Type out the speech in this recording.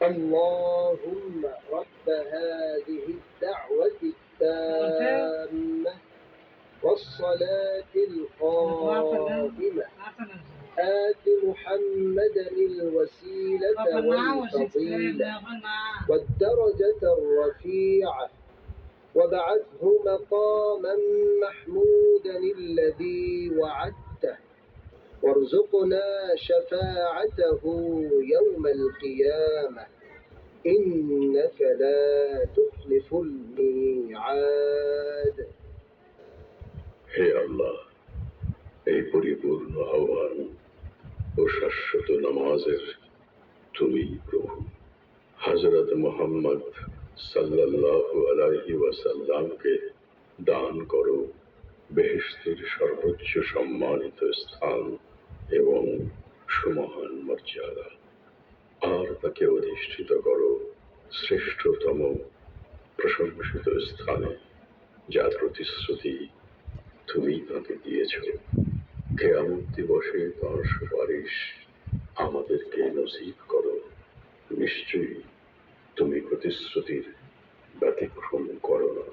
اللهم رب هذه الدعوة التامة والصلاة القائمة آت محمدا الوسيلة والفضيلة والدرجة الرفيعة وابعثه مقاما محمودا الذي وعدته وارزقنا شفاعته يوم القيامة إنك لا تخلف الميعاد। হে আল্লাহ, এই পরিপূর্ণ আহ্বান ও শাশ্বত নামাজের তুমি প্রভু। হযরত মুহাম্মদ সাল্লাল্লাহু আলাইহি ওয়াসাল্লামকে দান করো বেহেশতের সর্বোচ্চ সম্মানিত স্থান এবং সুমহান মর্যাদা, আর তাকে অধিষ্ঠিত করো শ্রেষ্ঠতম প্রশংসিত স্থানে, যার প্রতিশ্রুতি তুমি তাকে দিয়েছ। কিয়ামত দিবসে তাঁর সুপারিশ আমাদেরকে নসিব করো। নিশ্চয়ই তুমি প্রতিশ্রুতির ব্যতিক্রম করো না।